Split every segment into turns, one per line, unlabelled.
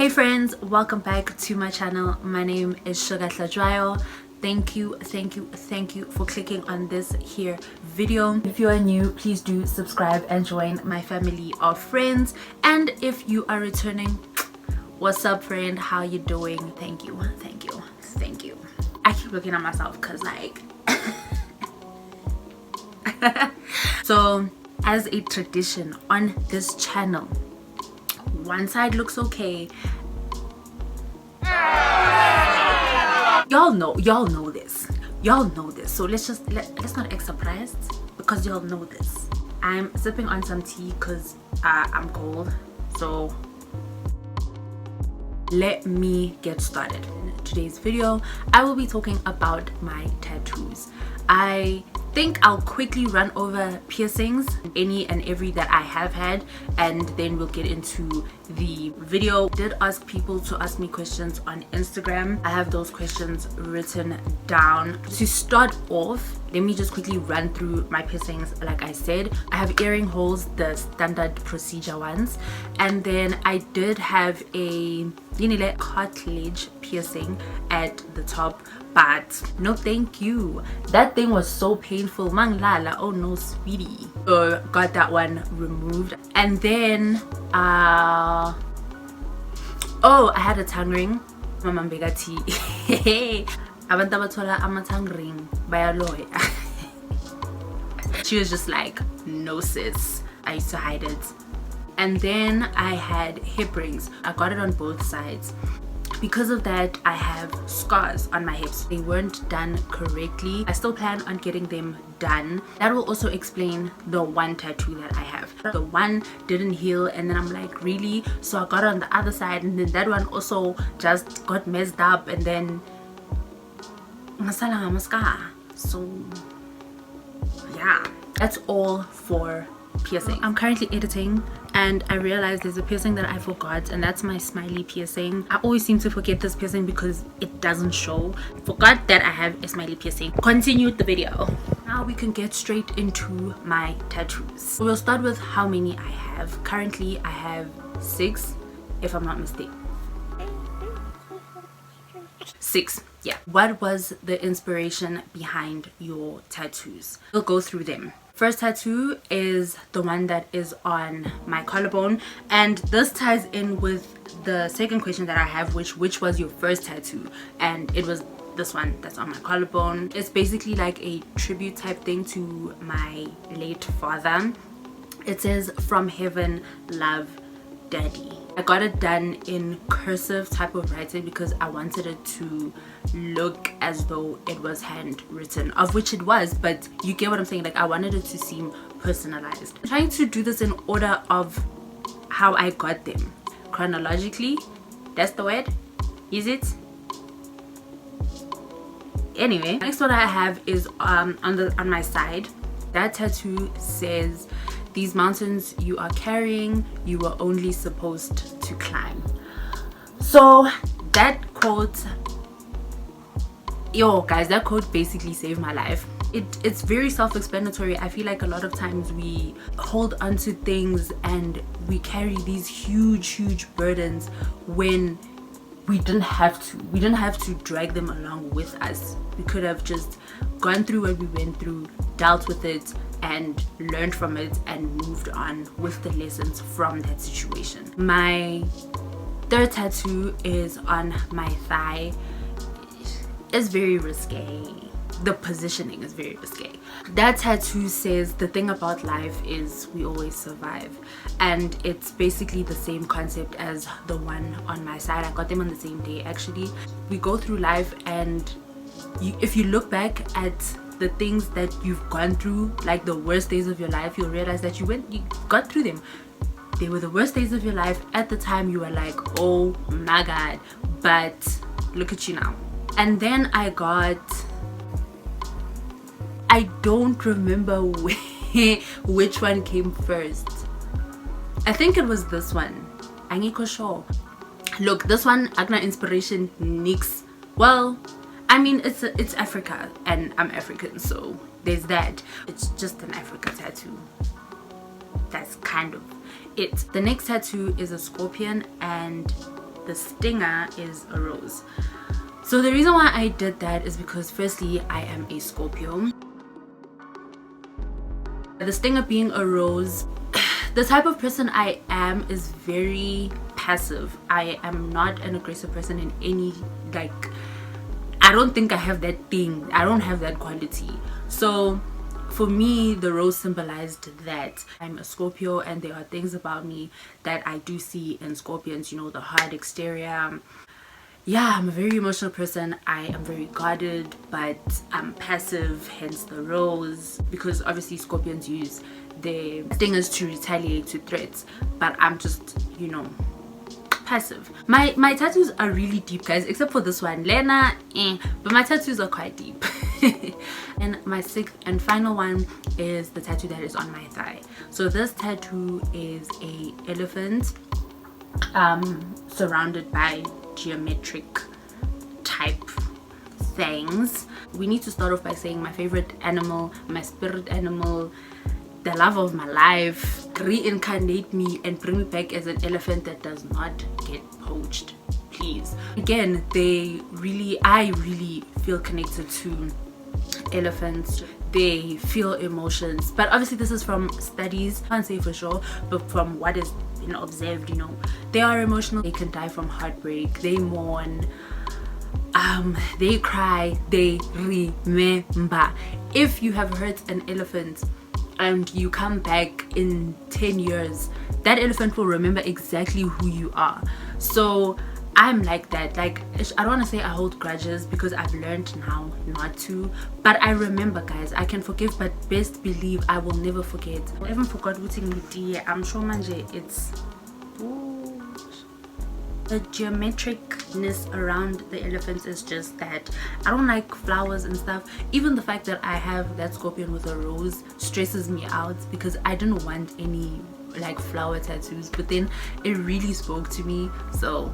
Hey friends, welcome back to my channel. My name is Sugah Hlatshwayo. Thank you for clicking on this here video. If you are new, please do subscribe and join my family of friends. And if you are returning, what's up friend, how you doing? Thank you. I keep looking at myself because like so as a tradition on this channel, one side looks okay. Y'all know this, so let's not act surprised because y'all know this. I'm sipping on some tea because I'm cold, so let me get started. In today's video I will be talking about my tattoos. I think I'll quickly run over piercings, any and every that I have had, and then we'll get into the video. I did ask people to ask me questions on Instagram. I have those questions written down. To start off, let me just quickly run through my piercings. Like I said, I have earring holes, the standard procedure ones, and then I did have a cartilage piercing at the top, but no thank you, that thing was so painful, manglala. Oh no sweetie. So got that one removed. And then I had a tongue ring. Mama mbegati abantu abathola ama-tongue ring bayaloya. She was just like, no sis. I used to hide it. And then I had hip rings. I got it on both sides. Because of that, I have scars on my hips. They weren't done correctly. I still plan on getting them done. That will also explain the one tattoo that I have. The one didn't heal, and then I'm like, really? So I got it on the other side, and then that one also just got messed up, and then so yeah, that's all for piercing. I'm currently editing and I realized there's a piercing that I forgot, and that's my smiley piercing. I always seem to forget this piercing because it doesn't show. Forgot that I have a smiley piercing. Continue the video. Now we can get straight into my tattoos. We'll start with how many I have. Currently I have 6, if I'm not mistaken. 6, yeah. What was the inspiration behind your tattoos? We'll go through them. First tattoo is the one that is on my collarbone, and this ties in with the second question that I have, which was your first tattoo, and it was this one that's on my collarbone. It's basically like a tribute type thing to my late father. It says, "From heaven, love, daddy." I got it done in cursive type of writing because I wanted it to look as though it was handwritten, of which it was, but you get what I'm saying. Like, I wanted it to seem personalized. I'm trying to do this in order of how I got them, chronologically. That's the word, is it? Anyway, next one I have is on my side. That tattoo says, "These mountains you are carrying, you were only supposed to climb." So that quote, yo guys, that quote basically saved my life. It's very self-explanatory. I feel like a lot of times we hold onto things and we carry these huge burdens when we didn't have to drag them along with us. We could have just gone through what we went through, dealt with it, and learned from it and moved on with the lessons from that situation. My third tattoo is on my thigh. It's very risque. The positioning is very risque. That tattoo says, "The thing about life is we always survive," and it's basically the same concept as the one on my side. I got them on the same day actually. We go through life, and if you look back at the things that you've gone through, like the worst days of your life, you'll realize that you got through them. They were the worst days of your life. At the time you were like, oh my god, but look at you now. And then I don't remember which one came first. I think it was this one. Angiko sure. Look, this one, Agna inspiration nix. Well, I mean, it's Africa and I'm African, so there's that. It's just an Africa tattoo. That's kind of it. The next tattoo is a scorpion, and the stinger is a rose. So the reason why I did that is because firstly, I am a Scorpio. The stinger being a rose, the type of person I am is very passive. I am not an aggressive person in any, like, I don't think I have that thing. I don't have that quality. So for me, the rose symbolized that I'm a Scorpio, and there are things about me that I do see in Scorpions, you know, the hard exterior. Yeah, I'm a very emotional person. I am very guarded, but I'm passive, hence the rose, because obviously Scorpions use their stingers to retaliate to threats, but I'm just, you know, passive. My tattoos are really deep, guys, except for this one, Lena, but my tattoos are quite deep. And my sixth and final one is the tattoo that is on my thigh. So this tattoo is a elephant surrounded by geometric type things. We need to start off by saying my favorite animal, my spirit animal, the love of my life, reincarnate me and bring me back as an elephant that does not get poached, please. Again, I really feel connected to elephants. They feel emotions, but obviously this is from studies, can't say for sure, but from what is, you know, observed, you know, they are emotional. They can die from heartbreak, they mourn, they cry, they remember. If you have hurt an elephant and you come back in 10 years, that elephant will remember exactly who you are. So I'm like that. Like, I don't want to say I hold grudges because I've learned now not to, but I remember, guys. I can forgive, but best believe I will never forget. I haven't forgot what I'm sure manje it's the geometricness around the elephants is just that I don't like flowers and stuff. Even the fact that I have that scorpion with a rose stresses me out because I didn't want any like flower tattoos, but then it really spoke to me. So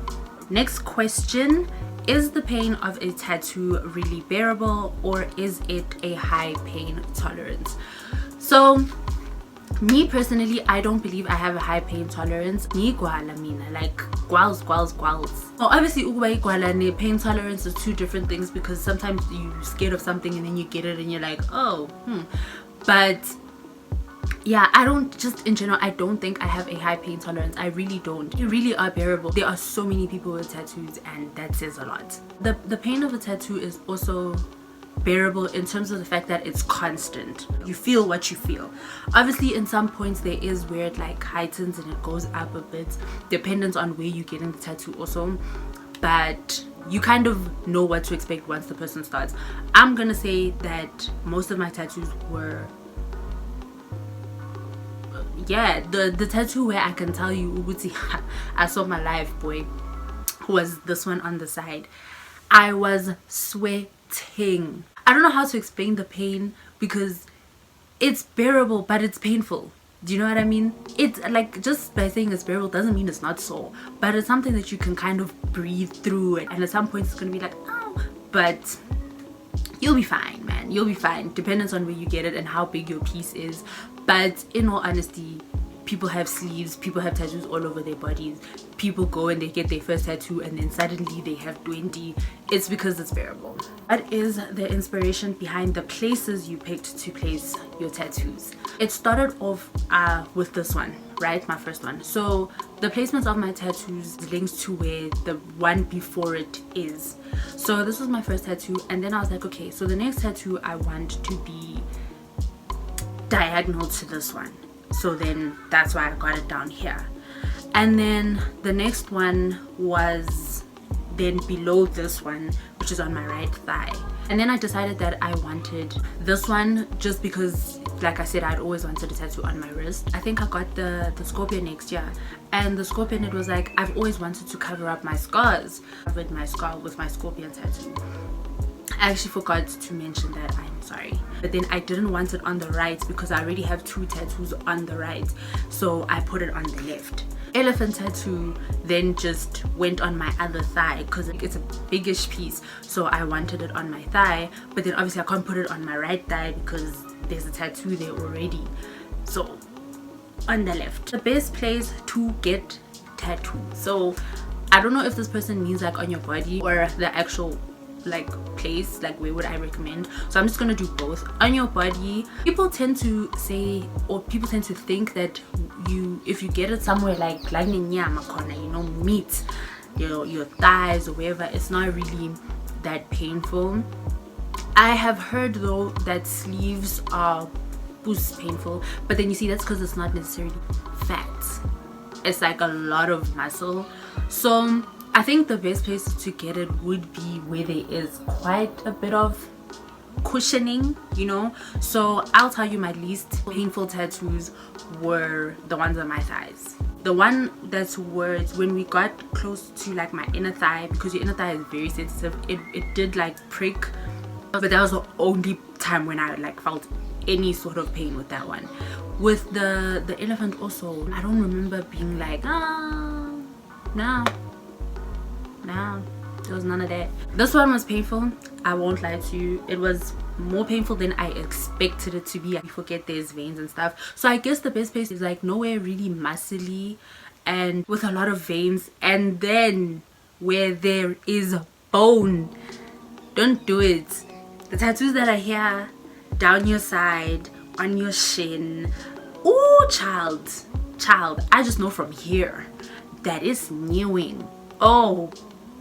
next question, is the pain of a tattoo really bearable, or is it a high pain tolerance? So me personally, I don't believe I have a high pain tolerance. Like gwals. Oh, obviously ukuba igwala and pain tolerance are two different things, because sometimes you're scared of something and then you get it and you're like, oh, but yeah, I don't, just in general, I don't think I have a high pain tolerance. I really don't. They really are bearable. There are so many people with tattoos, and that says a lot. The pain of a tattoo is also bearable in terms of the fact that it's constant. You feel what you feel. Obviously in some points there is where it like heightens and it goes up a bit, dependent on where you're getting the tattoo also, but you kind of know what to expect once the person starts. I'm gonna say that most of my tattoos were, yeah, the tattoo where I can tell you I saw my life, boy, was this one on the side. I was sweating. I don't know how to explain the pain, because it's bearable but it's painful. Do you know what I mean? It's like, just by saying it's bearable doesn't mean it's not sore, but it's something that you can kind of breathe through it, and at some point it's gonna be like, oh, but you'll be fine, man. You'll be fine, depending on where you get it and how big your piece is. But in all honesty, people have sleeves, people have tattoos all over their bodies. People go and they get their first tattoo and then suddenly they have 20. It's because it's bearable. What is the inspiration behind the places you picked to place your tattoos? It started off with this one, right? My first one. So the placement of my tattoos links to where the one before it is. So this was my first tattoo, and then I was like, okay, so the next tattoo I want to be diagonal to this one. So then that's why I got it down here. And then the next one was then below this one, which is on my right thigh. And then I decided that I wanted this one just because, like I said, I'd always wanted a tattoo on my wrist. I think I got the scorpion next year, and the scorpion, it was like, I've always wanted to cover up my scars. I covered my scar with my scorpion tattoo. I actually forgot to mention that, I'm sorry, but then I didn't want it on the right because I already have two tattoos on the right, so I put it on the left. Elephant tattoo then just went on my other thigh because it's a biggish piece, so I wanted it on my thigh, but then obviously I can't put it on my right thigh because there's a tattoo there already, so on the left. The best place to get tattoos. So I don't know if this person means like on your body or the actual like place, like where would I recommend. So I'm just gonna do both. On your body, people tend to say, or people tend to think that if you get it somewhere like nyama corner, you know, meat, your thighs or wherever, it's not really that painful. I have heard though that sleeves are painful, but then you see that's because it's not necessarily fat, it's like a lot of muscle. So I think the best place to get it would be where there is quite a bit of cushioning, you know. So I'll tell you, my least painful tattoos were the ones on my thighs. The one that's worse, when we got close to like my inner thigh, because your inner thigh is very sensitive, it did like prick, but that was the only time when I like felt any sort of pain with that one. With the elephant also, I don't remember being like, no, there was none of that. This one was painful, I won't lie to you. It was more painful than I expected it to be. I forget there's veins and stuff, so I guess the best place is like nowhere really muscly and with a lot of veins, and then where there is bone, don't do it. The tattoos that are here, down your side, on your shin, oh child, I just know from here that is newing. Oh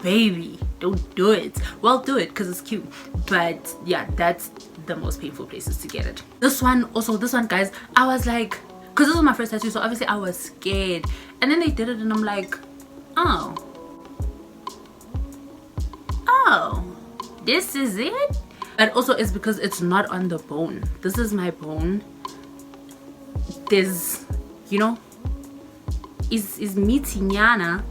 baby, don't do it. Well, do it because it's cute, but yeah, that's the most painful places to get it. This one guys, I was like, because this was my first tattoo, so obviously I was scared, and then they did it and I'm like, oh, this is it. And also it's because it's not on the bone. This is my bone. There's, you know, is meatinyana.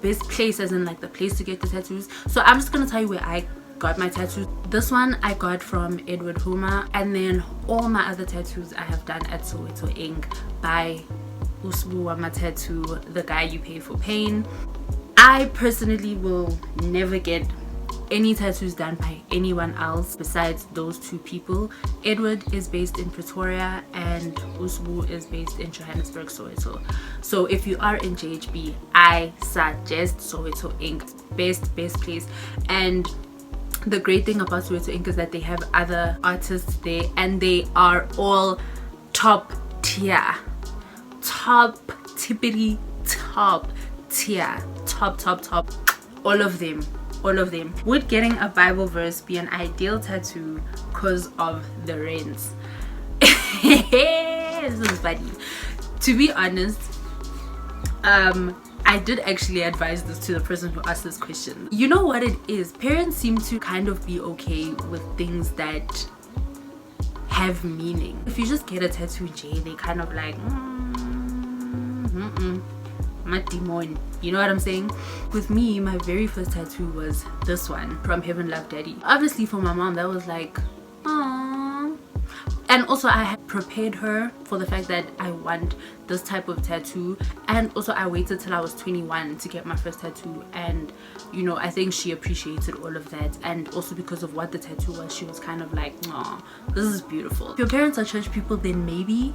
Best place, as in like the place to get the tattoos. So I'm just gonna tell you where I got my tattoos. This one I got from Edward Huma, and then all my other tattoos I have done at Soweto Ink by Usbu Tattoo, the guy you pay for pain. I personally will never get any tattoos done by anyone else besides those two people. Edward is based in Pretoria and Usbu is based in Johannesburg, Soweto. So if you are in JHB, I suggest Soweto Ink. Best place. And the great thing about Soweto Ink is that they have other artists there, and they are all top tier, top tippity top tier, top, all of them. Would getting a Bible verse be an ideal tattoo because of the rents? This is funny. To be honest, I did actually advise this to the person who asked this question. You know what it is? Parents seem to kind of be okay with things that have meaning. If you just get a tattoo, they kind of like, demon, you know what I'm saying? With me, my very first tattoo was this one from Heaven Love Daddy. Obviously for my mom that was like, aww. And also I had prepared her for the fact that I want this type of tattoo, and also I waited till I was 21 to get my first tattoo, and you know, I think she appreciated all of that. And also because of what the tattoo was, she was kind of like, aw, this is beautiful. If your parents are church people, then maybe,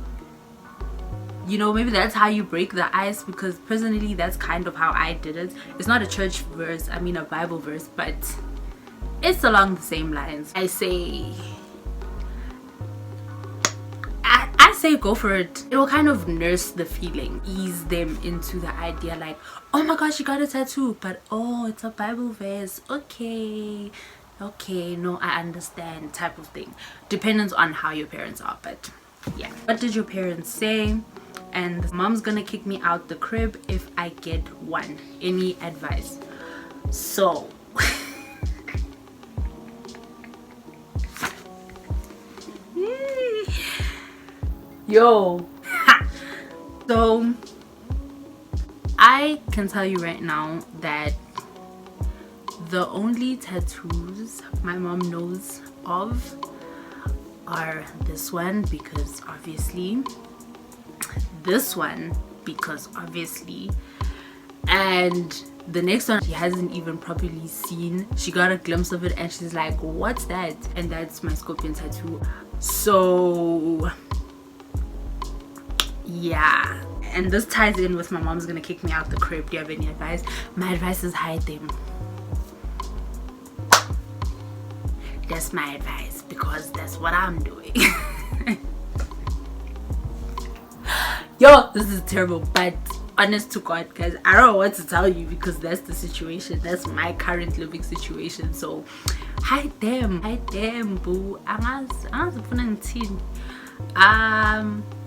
you know, maybe that's how you break the ice, because personally that's kind of how I did it. It's not a church verse, I mean a Bible verse, but it's along the same lines. I say go for it. It will kind of nurse the feeling, ease them into the idea like, oh my gosh, you got a tattoo, but oh, it's a Bible verse. Okay, no, I understand, type of thing. Depends on how your parents are. But yeah, what did your parents say? And mom's gonna kick me out the crib if I get one. Any advice? So yo so I can tell you right now that the only tattoos my mom knows of are this one, because obviously, this one because obviously, and the next one she hasn't even properly seen. She got a glimpse of it and she's like, what's that? And that's my scorpion tattoo. So yeah, and this ties in with my mom's gonna kick me out the crib. Do you have any advice? My advice is hide them. That's my advice, because that's what I'm doing. Yo, this is terrible, but honest to God, guys, I don't know what to tell you, because that's the situation. That's my current living situation. So hide them, boo.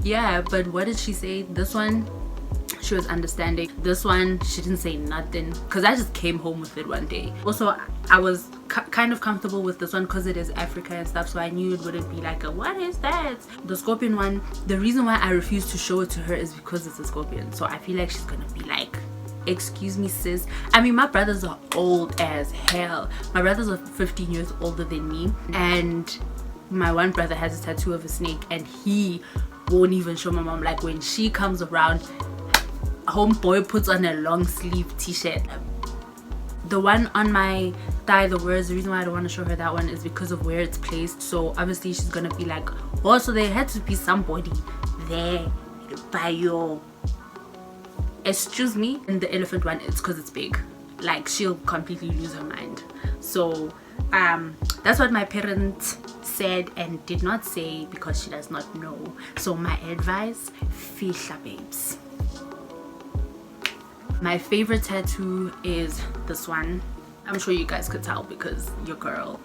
Yeah, but what did she say? This one, she was understanding. This one, she didn't say nothing, because I just came home with it one day. Also, I was kind of comfortable with this one because it is Africa and stuff, so I knew it wouldn't be like a what is that. The scorpion one, the reason why I refused to show it to her is because it's a scorpion, so I feel like she's gonna be like, excuse me sis. I mean, my brothers are old as hell. My brothers are 15 years older than me, and my one brother has a tattoo of a snake, and he won't even show my mom. Like, when she comes around, homeboy puts on a long sleeve t-shirt. The one on my thigh, the words, the reason why I don't want to show her that one is because of where it's placed. So obviously she's gonna be like, oh, so there had to be somebody there by your, excuse me. And the elephant one, it's because it's big. Like, she'll completely lose her mind. So that's what my parents said and did not say, because she does not know. So my advice, fihla babes. My favorite tattoo is this one. I'm sure you guys could tell because your girl,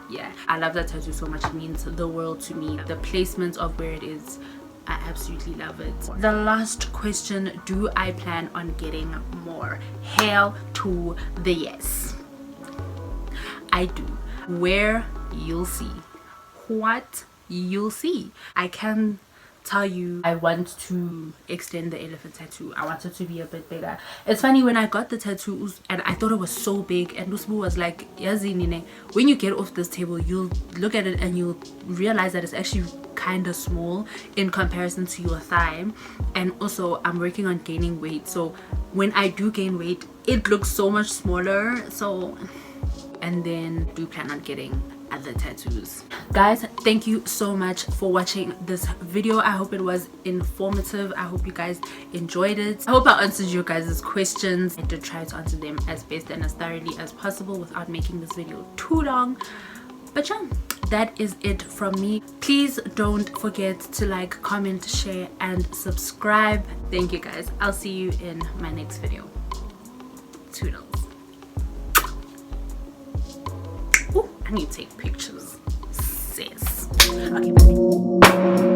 yeah, I love that tattoo so much. It means the world to me. The placement of where it is, I absolutely love it. The last question, do I plan on getting more? Hell to the yes, I do. Where, you'll see. What, you'll see. I can tell you, I want to extend the elephant tattoo. I want it to be a bit bigger. It's funny, when I got the tattoo and I thought it was so big, and Usbu was like, when you get off this table, you'll look at it and you'll realize that it's actually kind of small in comparison to your thigh. And also, I'm working on gaining weight, so when I do gain weight, it looks so much smaller. So, and then do plan on getting other tattoos. Guys, thank you so much for watching this video. I hope it was informative. I hope you guys enjoyed it. I hope I answered your guys' questions. I did try to answer them as best and as thoroughly as possible without making this video too long. But yeah, that is it from me. Please don't forget to like, comment, share, and subscribe. Thank you guys. I'll see you in my next video. Toodles. Ooh, I need to take pictures, sis. Okay, bye.